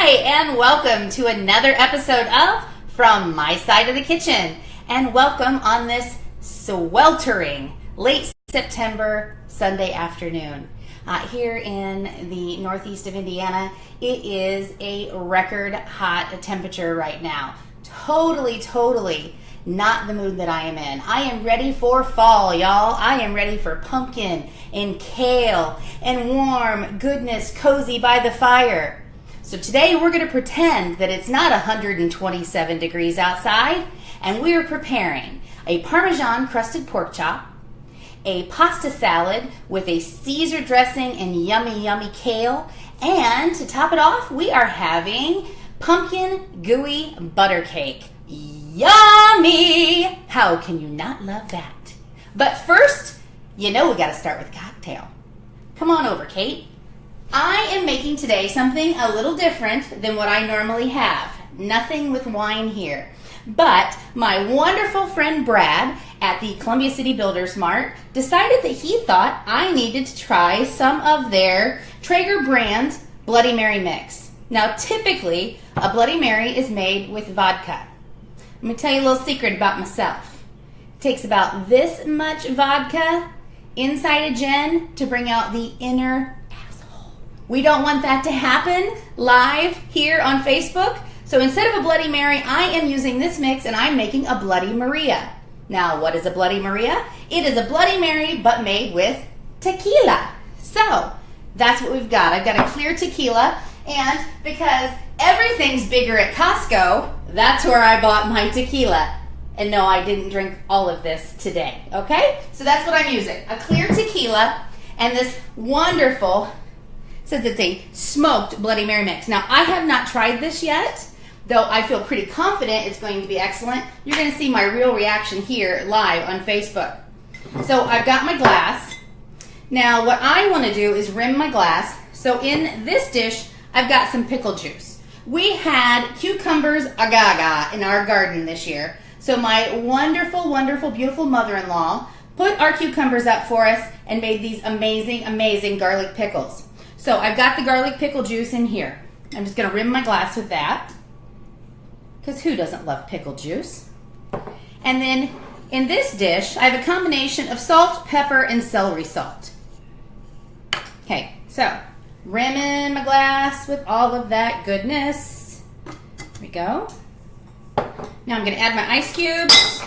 Hi, and welcome to another episode of From My Side of the Kitchen. And welcome on this sweltering late September Sunday afternoon. Here in the northeast of Indiana, it is a record hot temperature right now. Totally not the mood that I am in. I am ready for fall, y'all. I am ready for pumpkin and kale and warm goodness cozy by the fire. So today we're going to pretend that it's not 127 degrees outside, and we're preparing a Parmesan crusted pork chop, a pasta salad with a Cesar dressing and yummy kale, and to top it off, we are having pumpkin gooey butter cake. Yummy! How can you not love that? But first, you know we got to start with a cocktail. Come on over, Kate. I am making today something a little different than what I normally have. Nothing with wine here. But my wonderful friend Brad at the Columbia City Builders Mart decided that he thought I needed to try some of their Traeger brand Bloody Mary mix. Now typically, a Bloody Mary is made with vodka. Let me tell you a little secret about myself. It takes about this much vodka inside a gin to bring out the inner asshole. We don't want that to happen live here on Facebook. So instead of a Bloody Mary, I am using this mix and I'm making a Bloody Maria. Now, what is a Bloody Maria? It is a Bloody Mary but made with tequila. So that's what we've got. I've got a clear tequila, and because everything's bigger at Costco, that's where I bought my tequila. And no, I didn't drink all of this today, okay? So that's what I'm using. A clear tequila and this wonderful, says it's a smoked Bloody Mary mix. Now, I have not tried this yet, though I feel pretty confident it's going to be excellent. You're going to see my real reaction here live on Facebook. So I've got my glass. Now, what I want to do is rim my glass. So in this dish, I've got some pickle juice. We had cucumbers agaga in our garden this year. So my wonderful, beautiful mother-in-law put our cucumbers up for us and made these amazing garlic pickles. So I've got the garlic pickle juice in here. I'm just going to rim my glass with that, because who doesn't love pickle juice? And then in this dish, I have a combination of salt, pepper, and celery salt. Okay, so rimming my glass with all of that goodness. Here we go. Now I'm going to add my ice cubes.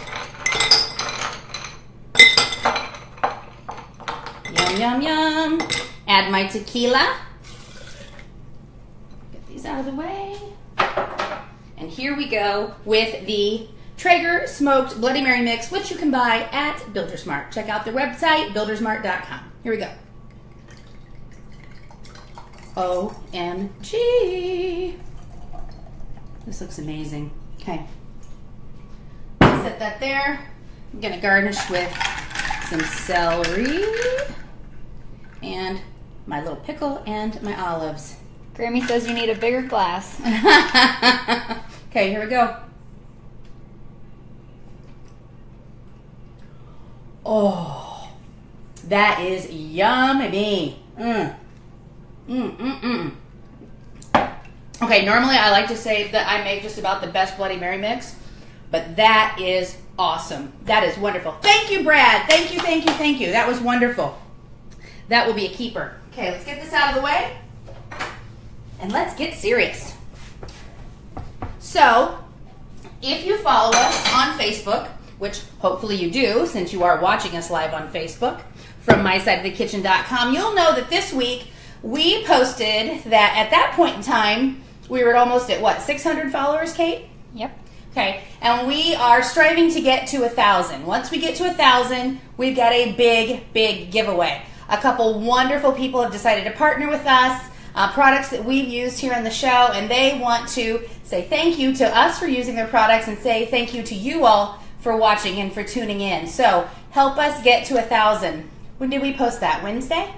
Yum. Add my tequila. Get these out of the way. And here we go with the Traeger smoked Bloody Mary mix, which you can buy at Builders Mart. Check out their website, buildersmart.com. Here we go. OMG. This looks amazing. Okay. Set that there. I'm going to garnish with some celery and my little pickle and my olives. Grammy says you need a bigger glass. Okay, here we go. Oh, that is yummy. Okay, normally I like to say that I make just about the best Bloody Mary mix, but that is awesome. That is wonderful. Thank you, Brad. Thank you. That was wonderful. That will be a keeper. Okay, let's get this out of the way, and let's get serious. So, if you follow us on Facebook, which hopefully you do since you are watching us live on Facebook, from mysideofthekitchen.com, you'll know that this week we posted that at that point in time, we were almost at what, 600 followers, Kate? Yep. Okay, and we are striving to get to 1,000. Once we get to 1,000, we've got a big giveaway. A couple wonderful people have decided to partner with us, products that we've used here on the show, and they want to say thank you to us for using their products and say thank you to you all for watching and for tuning in. So help us get to 1,000. When did we post that? Wednesday?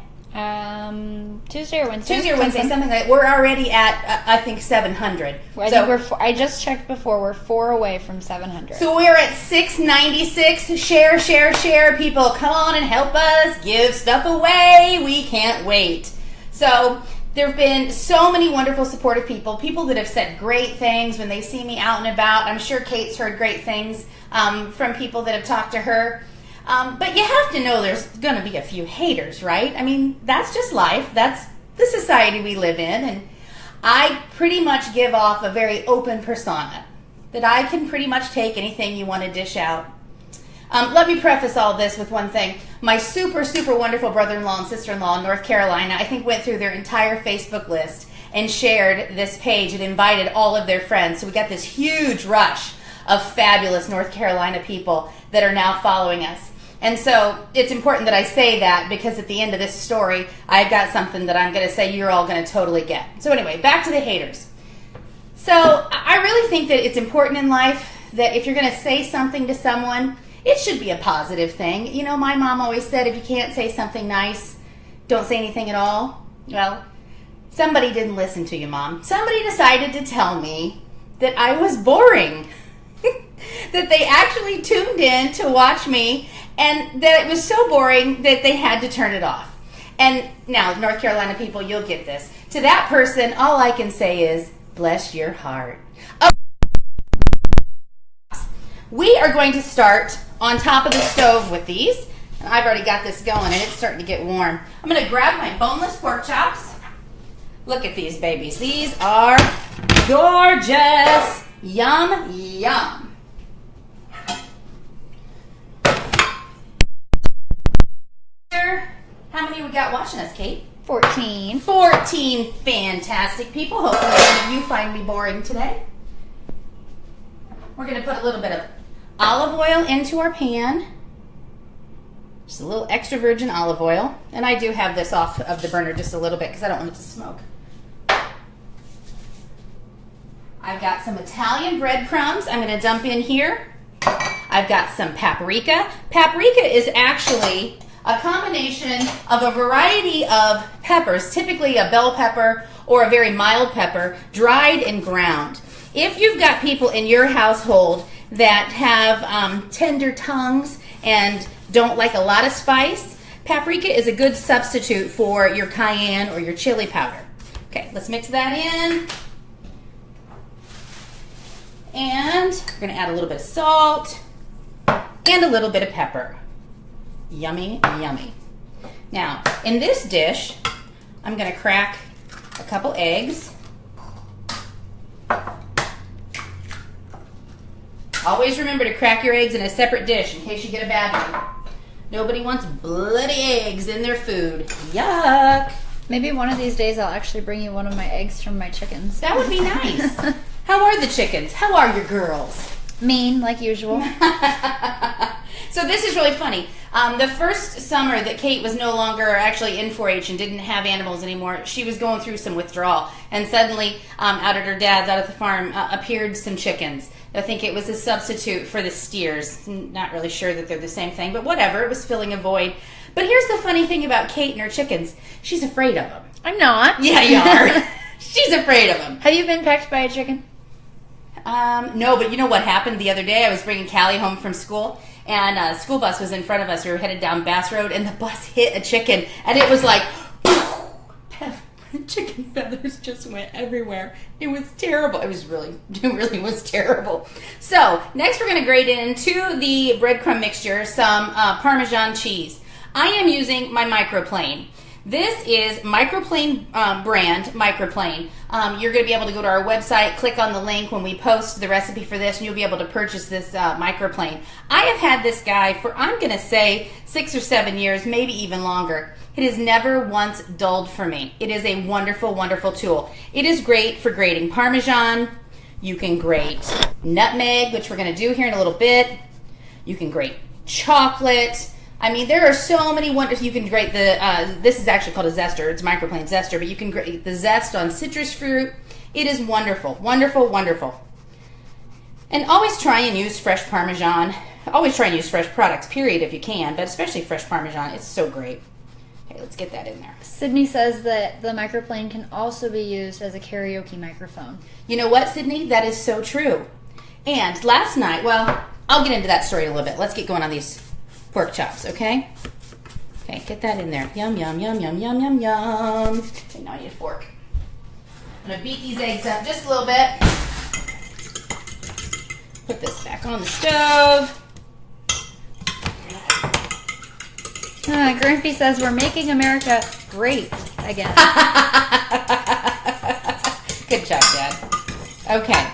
Tuesday or Wednesday. Something like that. We're already at, I think, 700. I think I just checked before. We're 4 away from 700. So we're at 696. Share, people. Come on and help us. Give stuff away. We can't wait. So There have been so many wonderful supportive people that have said great things when they see me out and about. I'm sure Kate's heard great things from people that have talked to her. But you have to know there's going to be a few haters, right? I mean, that's just life. That's the society we live in. And I pretty much give off a very open persona that I can pretty much take anything you want to dish out. Let me preface all this with one thing. My super, super wonderful brother-in-law and sister-in-law in North Carolina, I think went through their entire Facebook list and shared this page and invited all of their friends. So we got this huge rush of fabulous North Carolina people that are now following us. And so it's important that I say that because at the end of this story, I've got something that I'm going to say you're all going to totally get. So anyway, back to the haters. So I really think that it's important in life that if you're going to say something to someone, it should be a positive thing. You know, my mom always said if you can't say something nice, don't say anything at all. Well, somebody didn't listen to you, Mom. Somebody decided to tell me that I was boring. That they actually tuned in to watch me and that it was so boring that they had to turn it off. And now, North Carolina people, you'll get this. To that person, all I can say is, bless your heart. We are going to start on top of the stove with these. And I've already got this going and it's starting to get warm. I'm going to grab my boneless pork chops. Look at these babies. These are gorgeous. Yum, yum. How many we got watching us, Kate? 14. 14 fantastic people. Hopefully none of you find me boring today. We're going to put a little bit of olive oil into our pan. Just a little extra virgin olive oil. And I do have this off of the burner just a little bit because I don't want it to smoke. I've got some Italian breadcrumbs I'm going to dump in here. I've got some paprika. Paprika is actually a combination of a variety of peppers, typically a bell pepper or a very mild pepper, dried and ground. If you've got people in your household that have tender tongues and don't like a lot of spice, paprika is a good substitute for your cayenne or your chili powder. Okay, let's mix that in. And we're going to add a little bit of salt and a little bit of pepper. Yummy, yummy. Now, in this dish, I'm going to crack a couple eggs. Always remember to crack your eggs in a separate dish in case you get a bad one. Nobody wants bloody eggs in their food. Yuck. Maybe one of these days I'll actually bring you one of my eggs from my chickens. That would be nice. How are the chickens? How are your girls? Mean, like usual. So this is really funny. The first summer that Kate was no longer actually in 4-H and didn't have animals anymore, she was going through some withdrawal. And suddenly, out at her dad's, out at the farm, appeared some chickens. I think it was a substitute for the steers. Not really sure that they're the same thing, but whatever. It was filling a void. But here's the funny thing about Kate and her chickens. She's afraid of them. I'm not. Yeah, you are. She's afraid of them. Have you been pecked by a chicken? No, but you know what happened the other day? I was bringing Callie home from school, and a school bus was in front of us. We were headed down Bass Road, and the bus hit a chicken, and it was like, chicken feathers just went everywhere. It was terrible. It really was terrible. So, next we're going to grate into the breadcrumb mixture some Parmesan cheese. I am using my microplane. This is microplane brand, microplane. You're going to be able to go to our website, click on the link when we post the recipe for this, and you'll be able to purchase this microplane. I have had this guy for, I'm going to say, 6 or 7 years, maybe even longer. It has never once dulled for me. It is a wonderful, wonderful tool. It is great for grating Parmesan. You can grate nutmeg, which we're going to do here in a little bit. You can grate chocolate. I mean, there are so many wonders. You can grate the, this is actually called a zester. It's microplane zester, but you can grate the zest on citrus fruit. It is wonderful, wonderful, wonderful. And always try and use fresh Parmesan. Always try and use fresh products, period, if you can, but especially fresh Parmesan. It's so great. Okay, let's get that in there. Sydney says that the microplane can also be used as a karaoke microphone. You know what, Sydney? That is so true. And last night, well, I'll get into that story a little bit. Let's get going on these pork chops, okay? Okay, get that in there. Yum, yum, yum, yum, yum, yum, yum. Okay, now I need a fork. I'm gonna beat these eggs up just a little bit. Put this back on the stove. Grimpy says we're making America great again. Good job, Dad. Okay.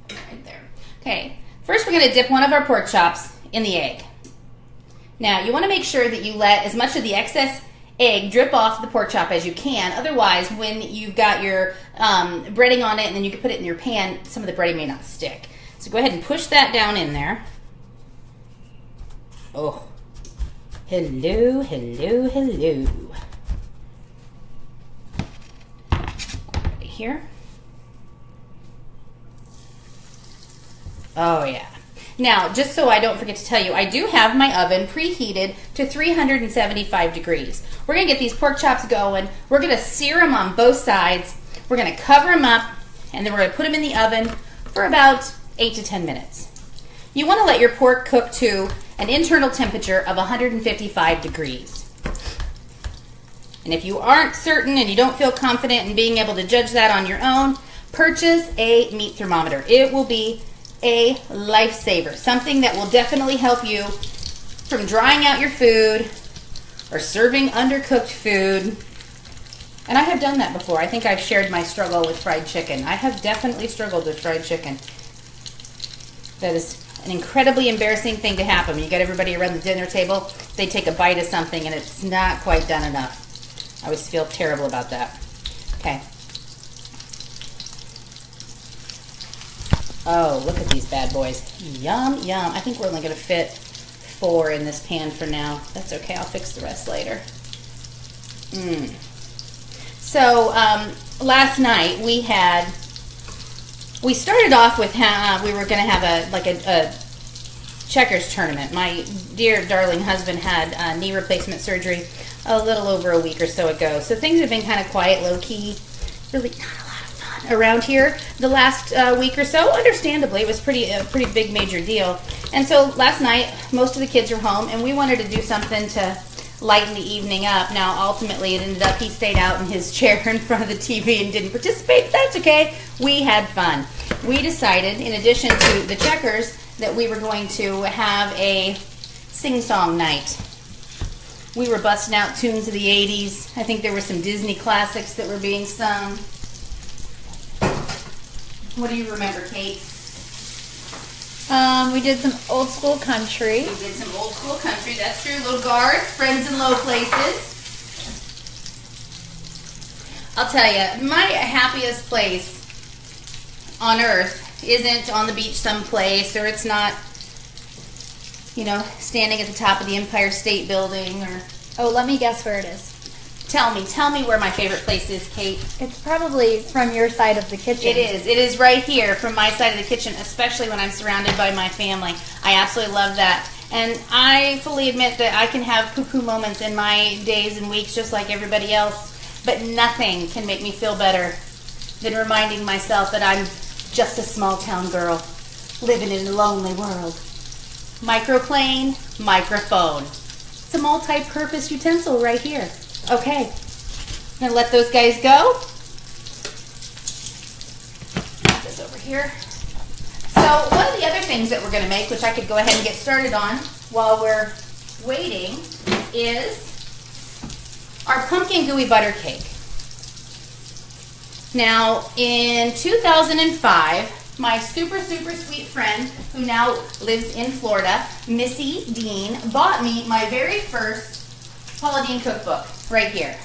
Right there. Okay, first we're going to dip one of our pork chops in the egg. Now, you want to make sure that you let as much of the excess egg drip off the pork chop as you can. Otherwise, when you've got your breading on it and then you can put it in your pan, some of the breading may not stick. So go ahead and push that down in there. Oh. Hello, hello, hello. Right here. Oh yeah. Now, just so I don't forget to tell you, I do have my oven preheated to 375 degrees. We're going to get these pork chops going. We're going to sear them on both sides. We're going to cover them up, and then we're going to put them in the oven for about 8 to 10 minutes. You want to let your pork cook to an internal temperature of 155 degrees. And if you aren't certain and you don't feel confident in being able to judge that on your own, purchase a meat thermometer. It will be a lifesaver, something that will definitely help you from drying out your food or serving undercooked food. And I have done that before. I think I've shared my struggle with fried chicken. I have definitely struggled with fried chicken. That is an incredibly embarrassing thing to happen when you get everybody around the dinner table. They take a bite of something and it's not quite done enough. I always feel terrible about that. Okay. Oh, look at these bad boys. Yum, yum. I think we're only going to fit 4 in this pan for now. That's okay. I'll fix the rest later. So, last night we started off with we were going to have a checkers tournament. My dear darling husband had knee replacement surgery a little over a week or so ago. So things have been kind of quiet, low-key, really not a lot of fun around here the last week or so. Understandably, it was a pretty big major deal. And so last night, most of the kids were home, and we wanted to do something to lighten the evening up. Now, ultimately, it ended up he stayed out in his chair in front of the TV and didn't participate, but that's okay. We had fun. We decided, in addition to the checkers, that we were going to have a sing-song night. We were busting out tunes of the 80s. I think there were some Disney classics that were being sung. What do you remember, Kate? We did some old school country. We did some old school country, that's true. Little Garth, Friends in Low Places. I'll tell you, my happiest place on earth isn't on the beach someplace, or it's not, you know, standing at the top of the Empire State Building, or... Oh, let me guess where it is. Tell me where my favorite place is, Kate. It's probably from your side of the kitchen. It is right here from my side of the kitchen, especially when I'm surrounded by my family. I absolutely love that. And I fully admit that I can have poo-poo moments in my days and weeks just like everybody else, but nothing can make me feel better than reminding myself that I'm just a small town girl living in a lonely world. Microplane, microphone. It's a multi-purpose utensil right here. Okay, I'm gonna let those guys go. Put this over here. So one of the other things that we're gonna make, which I could go ahead and get started on while we're waiting, is our pumpkin gooey butter cake. Now, in 2005, my super sweet friend, who now lives in Florida, Missy Dean, bought me my very first Paula Deen cookbook right here.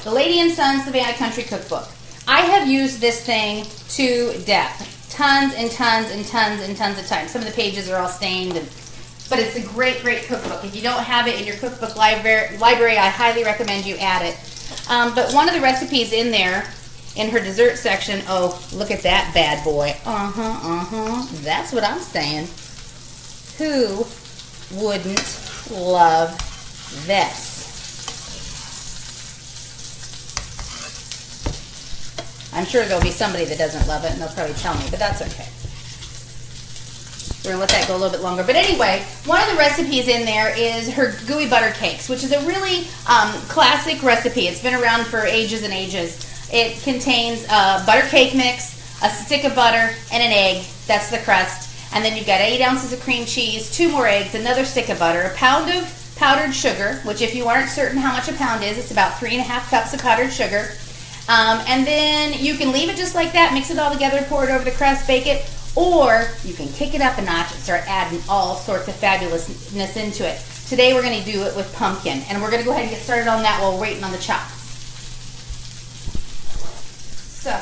The Lady and Son Savannah Country Cookbook. I have used this thing to death. Tons and tons and tons and tons of times. Some of the pages are all stained, but it's a great cookbook. If you don't have it in your cookbook library, I highly recommend you add it. But one of the recipes in there, in her dessert section, oh, look at that bad boy. That's what I'm saying. Who wouldn't love this? I'm sure there'll be somebody that doesn't love it, and they'll probably tell me, but that's okay. we're gonna let that go a little bit longer. But anyway, one of the recipes in there is her gooey butter cakes, which is a really classic recipe. It's been around for ages and ages. It contains a butter cake mix, a stick of butter, and an egg. That's the crust. And then you've got 8 ounces of cream cheese, 2 more eggs, another stick of butter, a pound of powdered sugar, which if you aren't certain how much a pound is, it's about 3.5 cups of powdered sugar. And then you can leave it just like that, mix it all together, pour it over the crust, bake it, or you can kick it up a notch and start adding all sorts of fabulousness into it. Today we're going to do it with pumpkin, and we're going to go ahead and get started on that while we're waiting on the chops. So,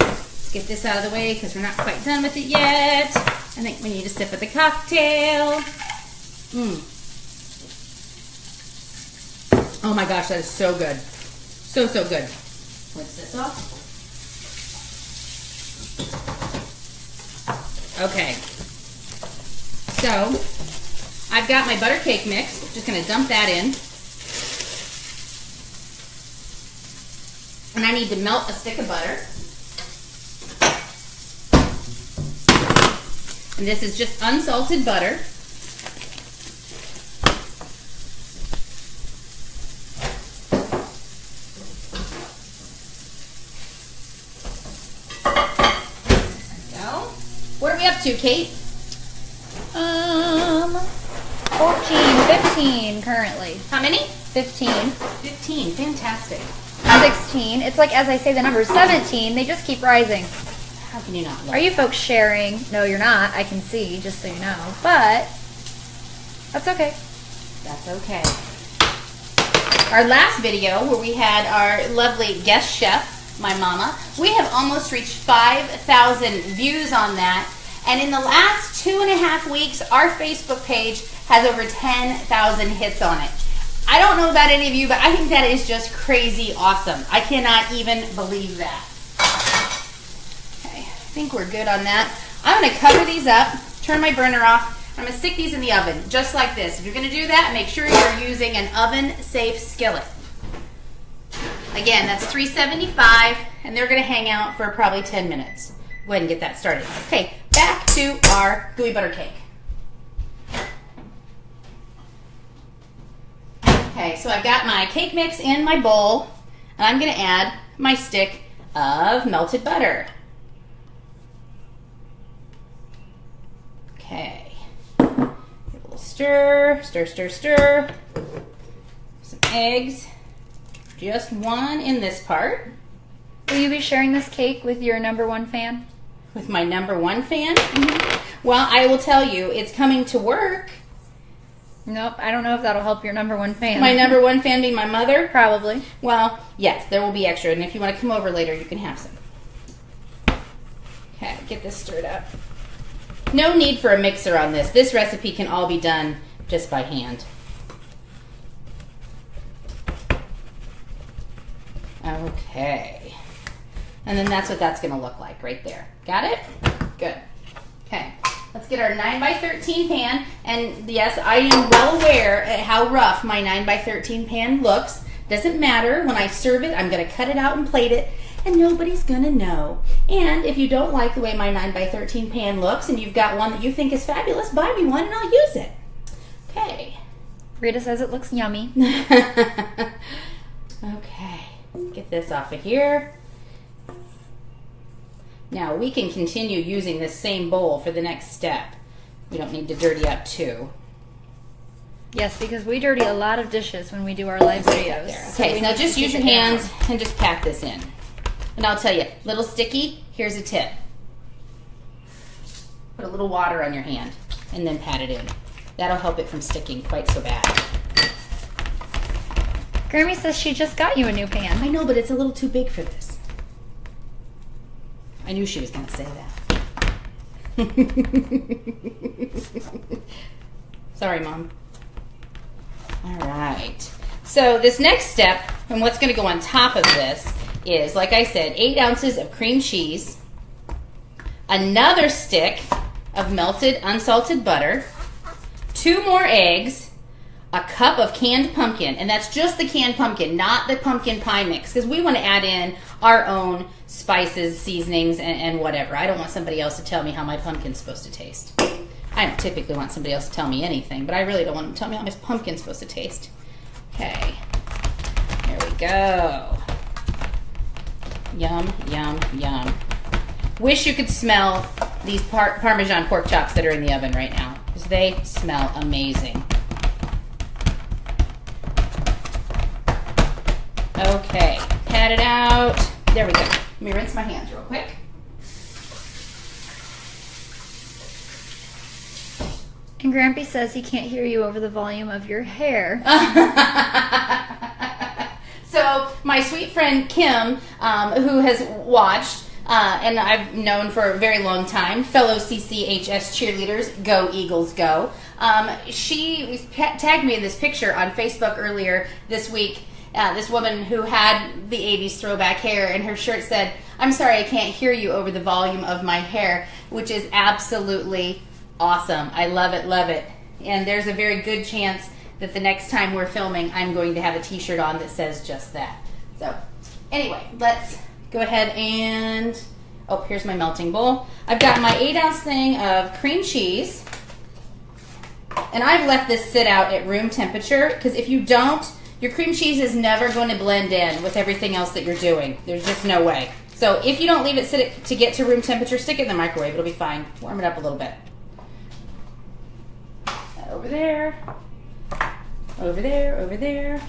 let's get this out of the way because we're not quite done with it yet. I think we need a sip of the cocktail. Oh my gosh, that is so good. So, so good. Rinse this off. Okay. So, I've got my butter cake mix. Just going to dump that in. And I need to melt a stick of butter. And this is just unsalted butter. What are we up to, Kate? 14, 15 currently. How many? 15. 15. Fantastic. 16. It's like, as I say the number 17, they just keep rising. How can you not love Are you folks sharing? No, you're not. I can see, just so you know. But that's okay. That's okay. Our last video where we had our lovely guest chef, my mama, we have almost reached 5,000 views on that. And in the last 2.5 weeks, our Facebook page has over 10,000 hits on it. I don't know about any of you, but I think that is just crazy awesome. I cannot even believe that. Okay, I think we're good on that. I'm going to cover these up, turn my burner off. I'm going to stick these in the oven, just like this. If you're going to do that, make sure you're using an oven-safe skillet. Again, that's 375, and they're going to hang out for probably 10 minutes. Go ahead and get that started. Okay, back to our gooey butter cake. Okay, so I've got my cake mix in my bowl, and I'm going to add my stick of melted butter. Okay, give a little stir, stir, stir, stir. Some eggs. Just one in this part. Will you be sharing this cake with your #1 fan? With my #1 fan? Mm-hmm. Well, I will tell you, it's coming to work. Nope, I don't know if that'll help your #1 fan. My #1 fan being my mother? Probably. Well, yes, there will be extra, and if you want to come over later, you can have some. Okay, get this stirred up. No need for a mixer on this. This recipe can all be done just by hand. Okay. And then that's what that's going to look like right there. Got it? Good. Okay. Let's get our 9x13 pan. And yes, I am well aware at how rough my 9x13 pan looks. Doesn't matter. When I serve it, I'm going to cut it out and plate it, and nobody's going to know. And if you don't like the way my 9x13 pan looks and you've got one that you think is fabulous, buy me one and I'll use it. Okay. Rita says it looks yummy. Okay. Get this off of here. Now we can continue using this same bowl for the next step. We don't need to dirty up too. Yes, because we dirty a lot of dishes when we do our live videos. Okay, so now just use your hands and just pack this in. And I'll tell you, little sticky, here's a tip. Put a little water on your hand and then pat it in. That'll help it from sticking quite so bad. Grammy says she just got you a new pan. I know, but it's a little too big for this. I knew she was going to say that. Sorry, Mom. All right. So this next step, and what's going to go on top of this, is, like I said, 8 ounces of cream cheese, another stick of melted unsalted butter, 2 more eggs, a cup of canned pumpkin, and that's just the canned pumpkin, not the pumpkin pie mix, because we want to add in our own spices, seasonings, and whatever. I don't want somebody else to tell me how my pumpkin's supposed to taste. I don't typically want somebody else to tell me anything, but I really don't want them to tell me how my pumpkin's supposed to taste. Okay, there we go. Yum, yum, yum. Wish you could smell these Parmesan pork chops that are in the oven right now, because they smell amazing. Okay, pat it out. There we go. Let me rinse my hands real quick. And Grampy says he can't hear you over the volume of your hair. So my sweet friend Kim, who has watched, and I've known for a very long time, fellow CCHS cheerleaders, go Eagles go. She tagged me in this picture on Facebook earlier this week. This woman who had the 80s throwback hair, and her shirt said, "I'm sorry I can't hear you over the volume of my hair," which is absolutely awesome. I love it, love it. And there's a very good chance that the next time we're filming, I'm going to have a t-shirt on that says just that. So anyway, let's go ahead and, oh, here's my melting bowl. I've got my 8-ounce thing of cream cheese, and I've left this sit out at room temperature, because if you don't, your cream cheese is never going to blend in with everything else that you're doing. There's just no way. So if you don't leave it sit to get to room temperature, stick it in the microwave. It'll be fine. Warm it up a little bit. Over there. Over there, over there.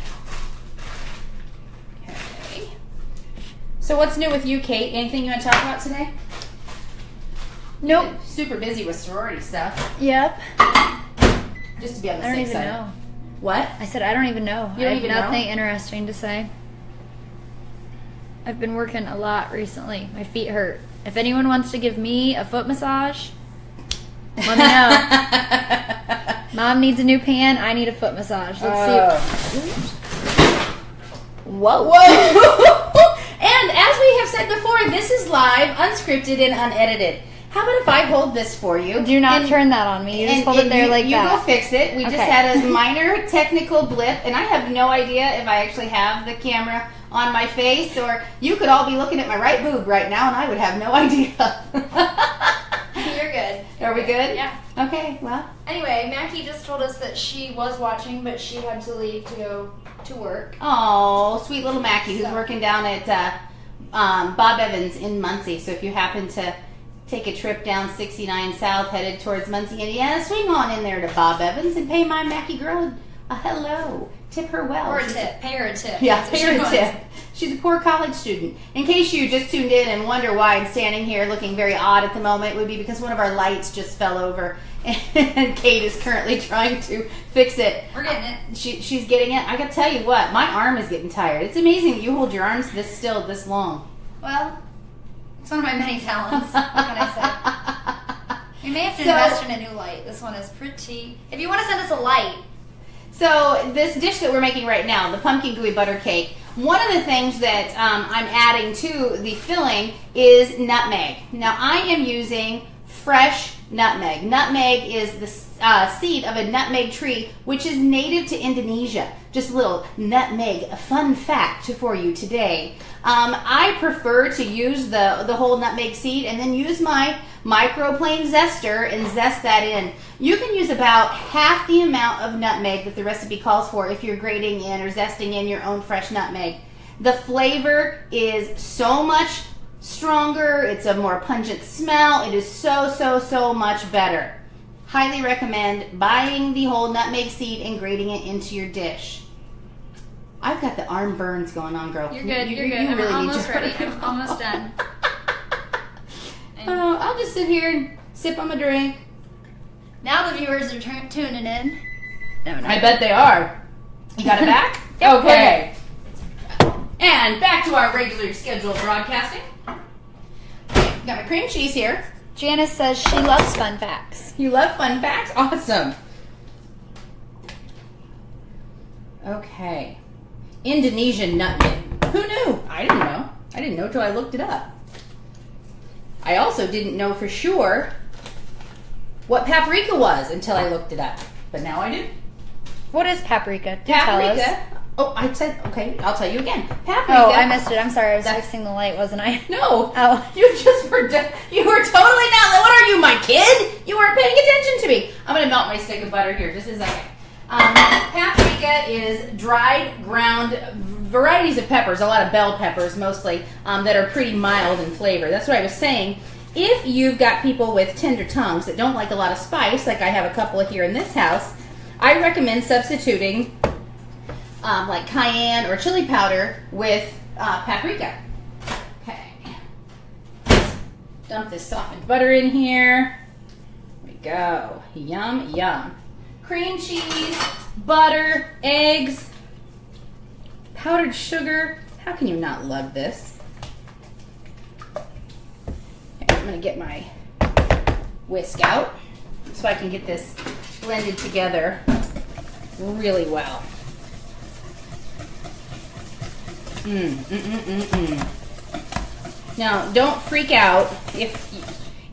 Okay. So what's new with you, Kate? Anything you want to talk about today? Nope. Super busy with sorority stuff. Yep. Just to be on the I don't safe even side. know. What? I said I don't even know. You don't I have even know? nothing interesting to say. I've been working a lot recently. My feet hurt. If anyone wants to give me a foot massage, let me know. Mom needs a new pan. I need a foot massage. Let's see. Whoa. Whoa. And as we have said before, this is live, unscripted, and unedited. How about if I hold this for you? Do not turn that on me. You just hold it there like that. You go fix it. We just Okay. had a minor technical blip, and I have no idea if I actually have the camera on my face, or you could all be looking at my right boob right now, and I would have no idea. You're good. Are we good? Yeah. Okay, well. Anyway, Mackie just told us that she was watching, but she had to leave to go to work. Oh, sweet little Mackie, who's working down at Bob Evans in Muncie. So if you happen to take a trip down 69 South headed towards Muncie, Indiana, swing on in there to Bob Evans and pay my Mackie girl a hello. Tip her well. Or a tip. Pay her a tip. Yeah, pay her a tip. She's a poor college student. In case you just tuned in and wonder why I'm standing here looking very odd at the moment, it would be because one of our lights just fell over, and Kate is currently trying to fix it. We're getting it. She's getting it. I gotta tell you what, my arm is getting tired. It's amazing that you hold your arms this still, this long. Well, it's one of my many talents. What can I say? We may have to invest in a new light. This one is pretty. If you want to send us a light. So this dish that we're making right now, the pumpkin gooey butter cake, one of the things that I'm adding to the filling is nutmeg. Now I am using fresh nutmeg. Nutmeg is the seed of a nutmeg tree, which is native to Indonesia. Just a little nutmeg fun fact for you today. I prefer to use the whole nutmeg seed and then use my microplane zester and zest that in. You can use about half the amount of nutmeg that the recipe calls for if you're grating in or zesting in your own fresh nutmeg. The flavor is so much stronger. It's a more pungent smell. It is so much better. Highly recommend buying the whole nutmeg seed and grating it into your dish. I've got the arm burns going on, girl. You're good. You're good. You I'm really almost need your ready. I'm almost done. I'll just sit here and sip on my drink. Now the viewers are tuning in. No. I bet they are. You got it back? Yep, Okay. And back to our regular scheduled broadcasting. Got my cream cheese here. Janice says she loves fun facts. You love fun facts? Awesome. Okay. Indonesian nutmeg. Who knew? I didn't know. I didn't know till I looked it up. I also didn't know for sure what paprika was until I looked it up. But now I do. What is paprika? Do tell us. Paprika Oh, I said, okay, I'll tell you again. Paprika. Oh, I missed it. I'm sorry. I was fixing the light, wasn't I? No. Oh. You were totally not. What are you, my kid? You weren't paying attention to me. I'm going to melt my stick of butter here just a second. Paprika is dried, ground varieties of peppers, a lot of bell peppers mostly, that are pretty mild in flavor. That's what I was saying. If you've got people with tender tongues that don't like a lot of spice, like I have a couple here in this house, I recommend substituting like cayenne or chili powder with paprika. Okay. Dump this softened butter in here. There we go. Yum, yum. Cream cheese, butter, eggs, powdered sugar. How can you not love this? Okay, I'm going to get my whisk out so I can get this blended together really well. Now, don't freak out if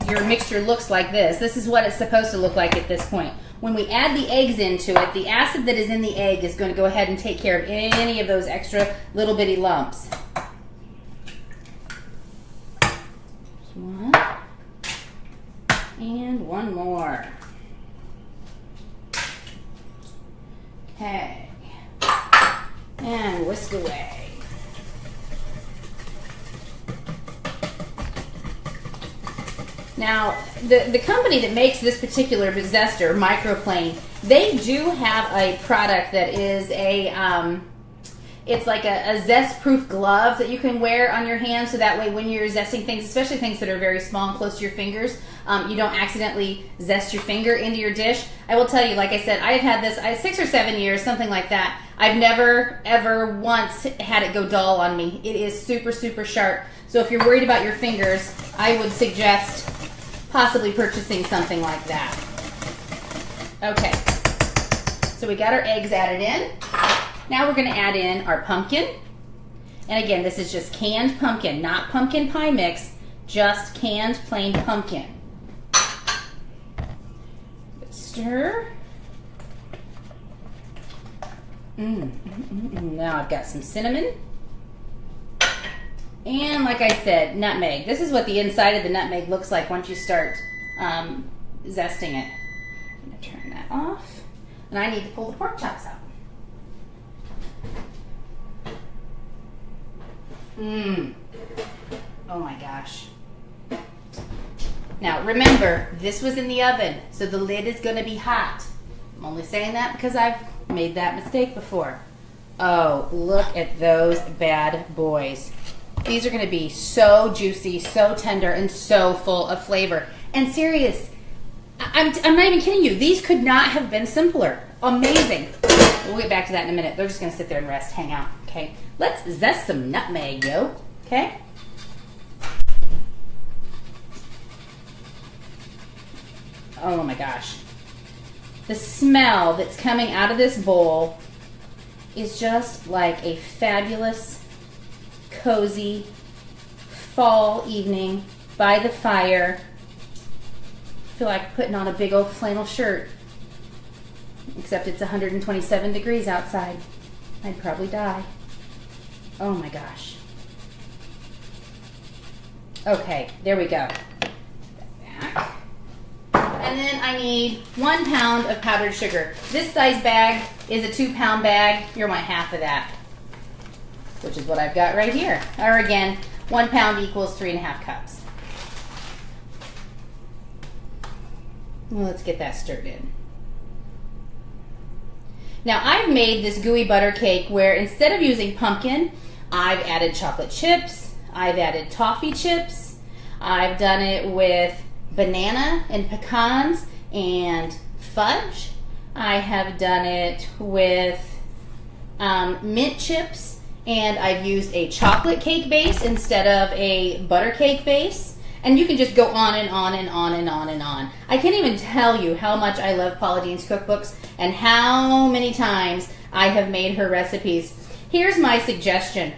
your mixture looks like this. This is what it's supposed to look like at this point. When we add the eggs into it, the acid that is in the egg is going to go ahead and take care of any of those extra little bitty lumps. One. And one more. Okay. And whisk away. Now, the company that makes this particular zester, Microplane, they do have a product that is it's like a zest-proof glove that you can wear on your hands, so that way when you're zesting things, especially things that are very small and close to your fingers, you don't accidentally zest your finger into your dish. I will tell you, like I said, I've had this 6 or 7 years, something like that. I've never, ever once had it go dull on me. It is super, super sharp. So if you're worried about your fingers, I would suggest possibly purchasing something like that. Okay, so we got our eggs added in. Now we're going to add in our pumpkin. And again, this is just canned pumpkin, not pumpkin pie mix, just canned plain pumpkin. Stir. Now I've got some cinnamon. And like I said, nutmeg. This is what the inside of the nutmeg looks like once you start zesting it. I'm going to turn that off. And I need to pull the pork chops out. Oh my gosh. Now remember, this was in the oven, so the lid is going to be hot. I'm only saying that because I've made that mistake before. Oh, look at those bad boys. These are going to be so juicy, so tender, and so full of flavor. And serious, I'm not even kidding you. These could not have been simpler. Amazing. We'll get back to that in a minute. They're just going to sit there and rest, hang out. Okay, let's zest some nutmeg, yo. Okay. Oh my gosh. The smell that's coming out of this bowl is just like a fabulous, cozy fall evening by the fire. I feel like putting on a big old flannel shirt, except it's 127 degrees outside. I'd probably die. Oh my gosh. Okay, there we go. Back. And then I need 1 pound of powdered sugar. This size bag is a 2-pound bag. You're my half of that, which is what I've got right here. Or again, 1 pound equals 3.5 cups. Well, let's get that stirred in. Now I've made this gooey butter cake where instead of using pumpkin, I've added chocolate chips, I've added toffee chips, I've done it with banana and pecans and fudge. I have done it with mint chips, and I've used a chocolate cake base instead of a butter cake base. And you can just go on and on and on and on and on. I can't even tell you how much I love Paula Deen's cookbooks and how many times I have made her recipes. Here's my suggestion.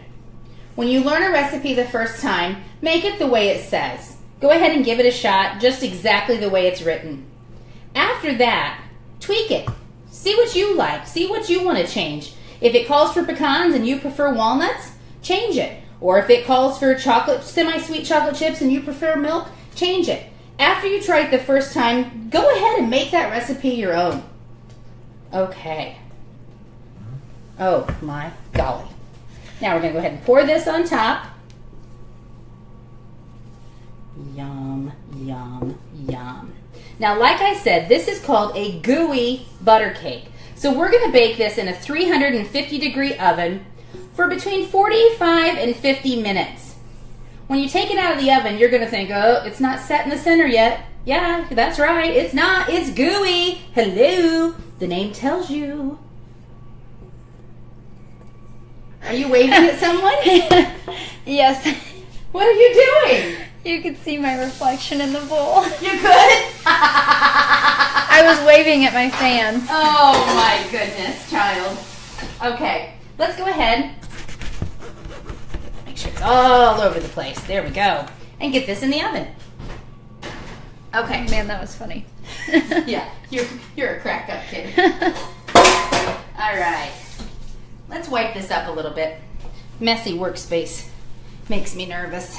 When you learn a recipe the first time, make it the way it says. Go ahead and give it a shot just exactly the way it's written. After that, tweak it. See what you like. See what you want to change. If it calls for pecans and you prefer walnuts, change it. Or if it calls for chocolate, semi-sweet chocolate chips and you prefer milk, change it. After you try it the first time, go ahead and make that recipe your own. Okay. Oh my golly. Now we're going to go ahead and pour this on top. Yum, yum, yum. Now, like I said, this is called a gooey butter cake. So we're going to bake this in a 350-degree oven for between 45 and 50 minutes. When you take it out of the oven, you're going to think, oh, it's not set in the center yet. Yeah, that's right. It's not. It's gooey. Hello. The name tells you. Are you waving at someone? Yes. What are you doing? You could see my reflection in the bowl. You could? I was waving at my fans. Oh my goodness, child. Okay, let's go ahead. Make sure it's all over the place. There we go. And get this in the oven. Okay. Man, that was funny. Yeah, you're a crack up kid. All right. Let's wipe this up a little bit. Messy workspace makes me nervous.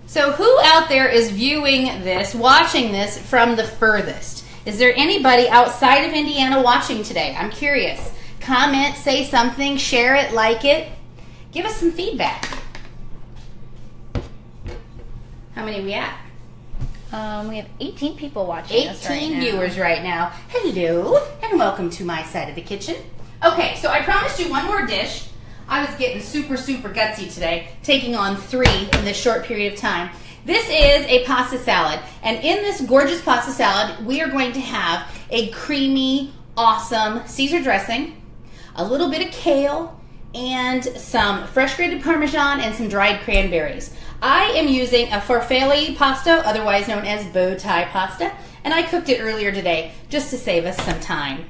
So who out there is viewing this, watching this from the furthest? Is there anybody outside of Indiana watching today? I'm curious. Comment, say something, share it, like it. Give us some feedback. How many are we at? We have 18 people watching us right now. 18 viewers right now. Hello, and welcome to my side of the kitchen. Okay, so I promised you one more dish. I was getting super, super gutsy today, taking on 3 in this short period of time. This is a pasta salad, and in this gorgeous pasta salad, we are going to have a creamy, awesome Caesar dressing, a little bit of kale, and some fresh grated Parmesan and some dried cranberries. I am using a farfalle pasta, otherwise known as bow tie pasta, and I cooked it earlier today just to save us some time.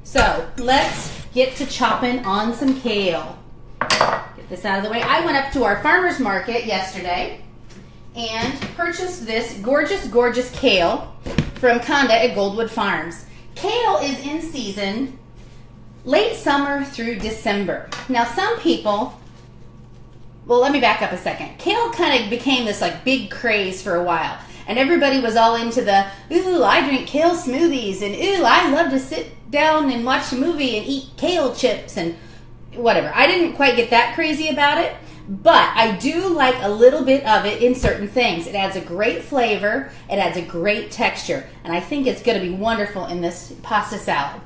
So let's get to chopping on some kale. Get this out of the way. I went up to our farmer's market yesterday and purchased this gorgeous, gorgeous kale from Conda at Goldwood Farms. Kale is in season late summer through December. Now some people, well, let me back up a second. Kale kind of became this like big craze for a while. And everybody was all into the, ooh, I drink kale smoothies, and ooh, I love to sit down and watch a movie and eat kale chips and whatever. I didn't quite get that crazy about it, but I do like a little bit of it in certain things. It adds a great flavor, it adds a great texture, and I think it's going to be wonderful in this pasta salad.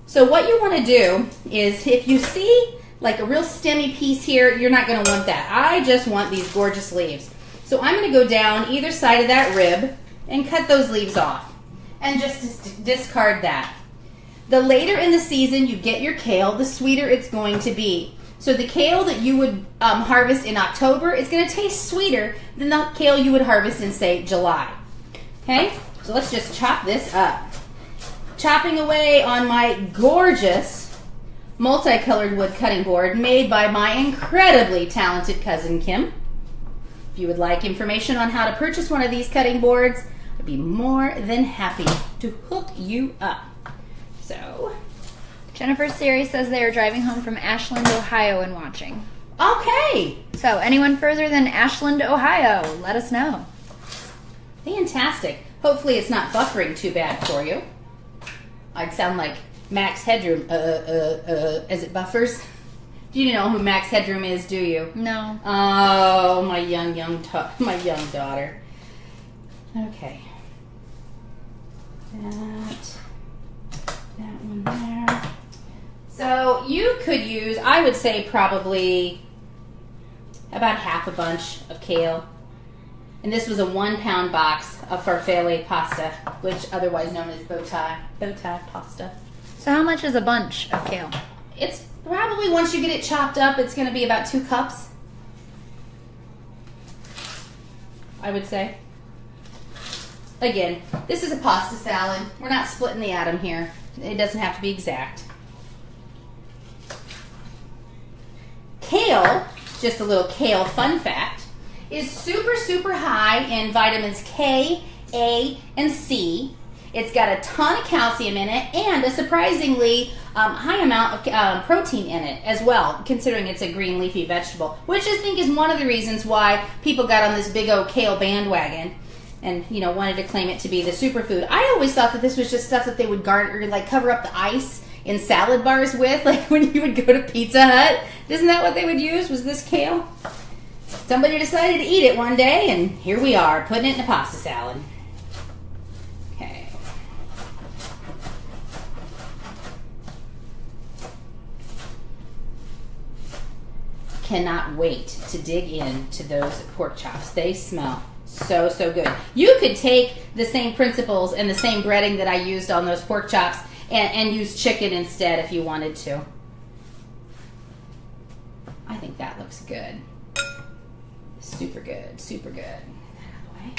So what you want to do is, if you see like a real stemmy piece here, you're not going to want that. I just want these gorgeous leaves. So I'm going to go down either side of that rib and cut those leaves off and just discard that. The later in the season you get your kale, the sweeter it's going to be. So the kale that you would harvest in October is going to taste sweeter than the kale you would harvest in, say, July. Okay, so let's just chop this up. Chopping away on my gorgeous multicolored wood cutting board made by my incredibly talented cousin Kim. If you would like information on how to purchase one of these cutting boards, I'd be more than happy to hook you up. So, Jennifer Siri says they are driving home from Ashland, Ohio and watching. Okay. So, anyone further than Ashland, Ohio, let us know. Fantastic. Hopefully it's not buffering too bad for you. I'd sound like Max Headroom, as it buffers. Do you know who Max Headroom is, do you? No. Oh, my young daughter. Okay. That one there. So you could use, I would say probably about half a bunch of kale. And this was a 1-pound box of farfalle pasta, which otherwise known as bow tie pasta. So how much is a bunch of kale? It's probably, once you get it chopped up, it's going to be about 2 cups. I would say. Again, this is a pasta salad. We're not splitting the atom here. It doesn't have to be exact. Kale, just a little kale fun fact, is super, super high in vitamins K, A, and C. It's got a ton of calcium in it and a surprisingly high amount of protein in it as well, considering it's a green leafy vegetable, which I think is one of the reasons why people got on this big old kale bandwagon and, you know, wanted to claim it to be the superfood. I always thought that this was just stuff that they would garner, like cover up the ice in salad bars with, like when you would go to Pizza Hut. Isn't that what they would use, was this kale? Somebody decided to eat it one day, and here we are, putting it in a pasta salad. Okay. Cannot wait to dig into those pork chops. They smell so, so good. You could take the same principles and the same breading that I used on those pork chops and use chicken instead if you wanted to. I think that looks good. Super good, super good. Get that out of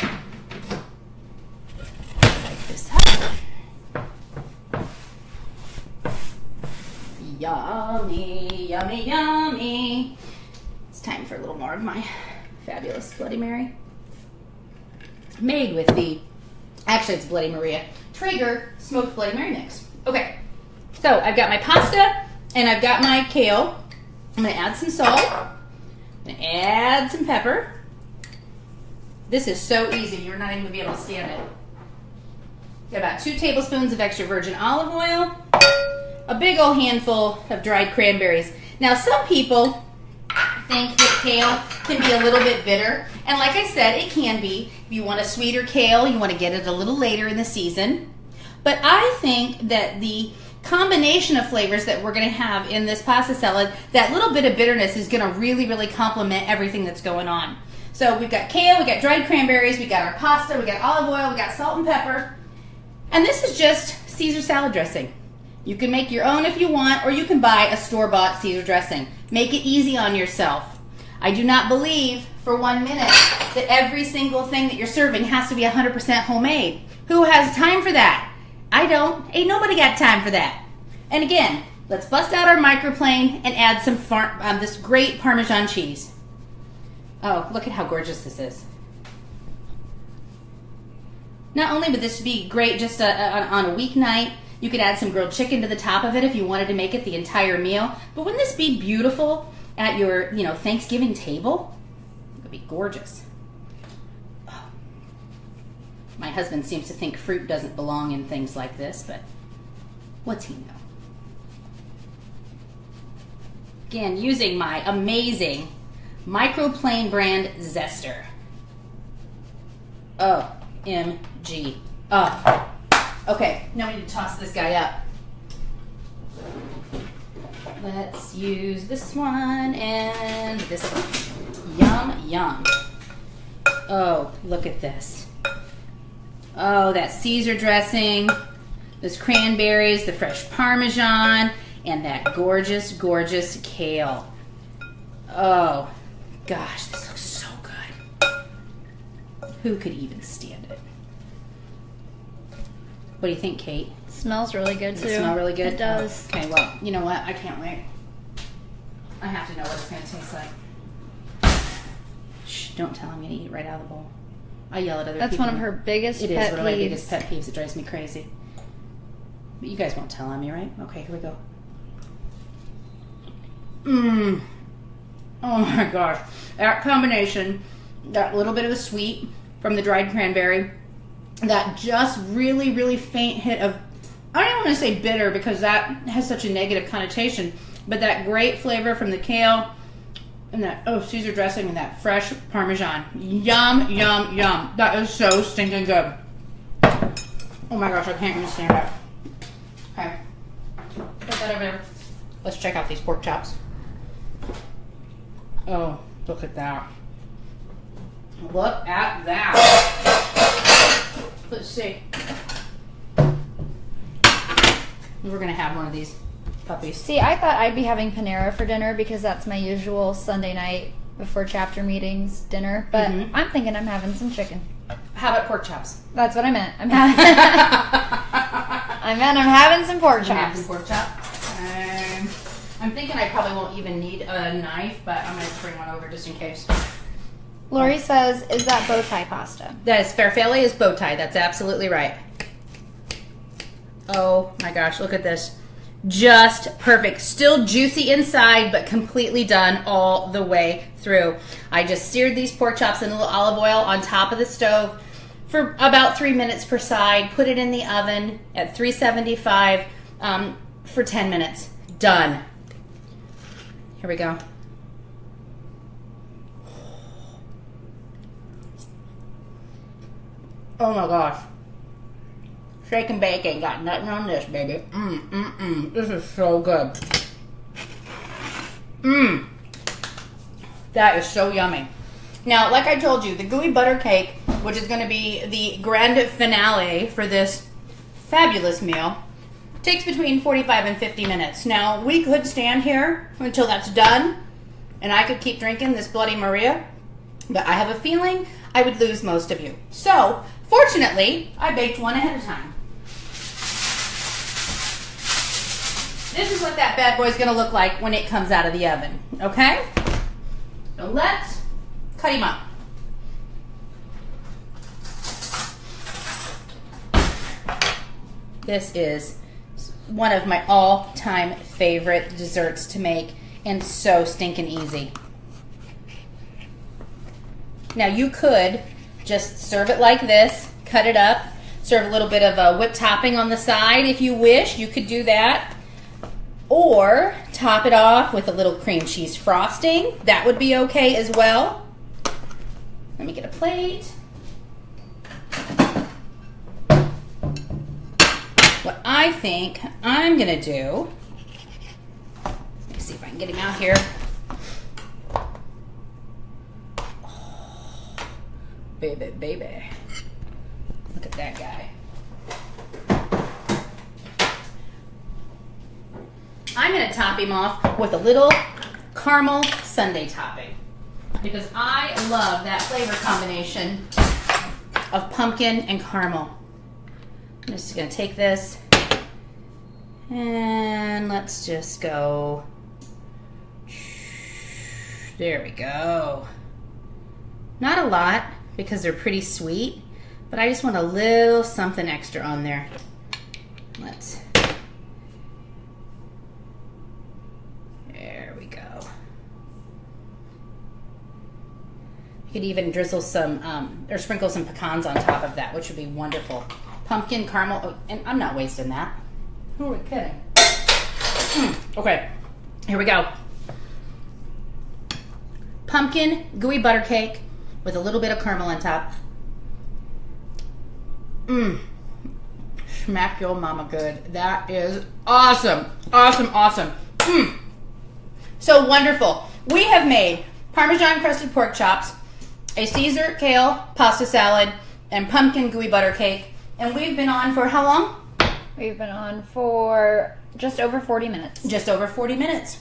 the way. Like this up. Yummy, yummy, yummy. It's time for a little more of my fabulous Bloody Mary. Made with actually it's Bloody Maria, Traeger smoked Bloody Mary mix. Okay, so I've got my pasta and I've got my kale. I'm going to add some salt. I'm going to add some pepper. This is so easy, you're not even going to be able to stand it. Got about 2 tablespoons of extra virgin olive oil. A big old handful of dried cranberries. Now some people think that kale can be a little bit bitter. And like I said, it can be. If you want a sweeter kale, you want to get it a little later in the season. But I think that the combination of flavors that we're going to have in this pasta salad, that little bit of bitterness is going to really, really complement everything that's going on. So we've got kale, we've got dried cranberries, we've got our pasta, we've got olive oil, we've got salt and pepper. And this is just Caesar salad dressing. You can make your own if you want, or you can buy a store-bought Caesar dressing. Make it easy on yourself. I do not believe for 1 minute that every single thing that you're serving has to be 100% homemade. Who has time for that? I don't. Ain't nobody got time for that. And again, let's bust out our microplane and add some this great Parmesan cheese. Oh, look at how gorgeous this is. Not only would this be great just on a weeknight, you could add some grilled chicken to the top of it if you wanted to make it the entire meal. But wouldn't this be beautiful at your, Thanksgiving table? It would be gorgeous. Oh. My husband seems to think fruit doesn't belong in things like this, but what's he know? Again, using my amazing microplane brand zester. OMG. Oh. Okay, now we need to toss this guy up. Let's use this one and this one. Yum, yum. Oh, look at this. Oh, that Caesar dressing, those cranberries, the fresh Parmesan, and that gorgeous, gorgeous kale. Oh, gosh, this looks so good. Who could even stand it? What do you think, Kate? It smells really good, too. Does it smell really good? It does. Okay, well, you know what? I can't wait. I have to know what it's going to taste like. Shh, don't tell I'm going to eat it right out of the bowl. I yell at other people. That's one of her biggest pet peeves. It is one of my biggest pet peeves. It drives me crazy. But you guys won't tell on me, right? Okay, here we go. Mmm. Oh my gosh. That combination, that little bit of the sweet from the dried cranberry, that just really, really faint hit of, I don't even want to say bitter because that has such a negative connotation, but that great flavor from the kale and that, Caesar dressing and that fresh Parmesan. Yum, yum, yum. That is so stinking good. Oh my gosh, I can't even stand it. Okay. Put that over there. Let's check out these pork chops. Oh, look at that. Look at that. Let's see. We're going to have one of these puppies. See, I thought I'd be having Panera for dinner because that's my usual Sunday night before chapter meetings dinner. But I'm thinking I'm having some chicken. How about pork chops? That's what I meant. I'm having I'm having some pork chops. Some pork chop. I'm thinking I probably won't even need a knife, but I'm going to bring one over just in case. Lori says, is that bow tie pasta? That is Farfalle is bow tie. That's absolutely right. Oh my gosh, look at this. Just perfect. Still juicy inside, but completely done all the way through. I just seared these pork chops in a little olive oil on top of the stove for about 3 minutes per side. Put it in the oven at 375 for 10 minutes. Done. Here we go. Oh my gosh. Shake and bake ain't got nothing on this, baby. This is so good. That is so yummy. Now, like I told you, the gooey butter cake, which is going to be the grand finale for this fabulous meal, takes between 45 and 50 minutes. Now, we could stand here until that's done, and I could keep drinking this Bloody Maria, but I have a feeling I would lose most of you. So, fortunately, I baked one ahead of time. This is what that bad boy's gonna look like when it comes out of the oven, okay? So let's cut him up. This is one of my all-time favorite desserts to make, and so stinking easy. Now you could just serve it like this, cut it up, serve a little bit of a whipped topping on the side if you wish. You could do that. Or top it off with a little cream cheese frosting. That would be okay as well. Let me get a plate. What I think I'm gonna do, let me see if I can get him out here. Oh, baby, baby. Look at that guy. I'm going to top him off with a little caramel sundae topping because I love that flavor combination of pumpkin and caramel. I'm just going to take this and let's just go. There we go. Not a lot because they're pretty sweet, but I just want a little something extra on there. There we go. You could even drizzle some, or sprinkle some pecans on top of that, which would be wonderful. Pumpkin, caramel, oh, and I'm not wasting that. Who are we kidding? Okay, here we go. Pumpkin gooey butter cake with a little bit of caramel on top. Smack your mama good. That is awesome. Awesome, awesome. So wonderful. We have made Parmesan crusted pork chops, a Cesar kale pasta salad, and pumpkin gooey butter cake. And we've been on for how long? We've been on for just over 40 minutes. Just over 40 minutes.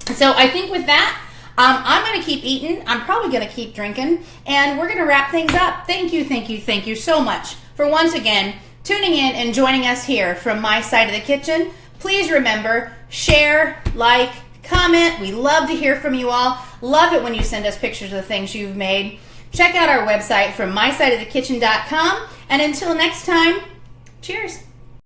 So I think with that, I'm going to keep eating. I'm probably going to keep drinking. And we're going to wrap things up. Thank you so much for once again tuning in and joining us here from my side of the kitchen. Please remember, share, like, comment. We love to hear from you all. Love it when you send us pictures of the things you've made. Check out our website from mysideofthekitchen.com. And until next time, cheers.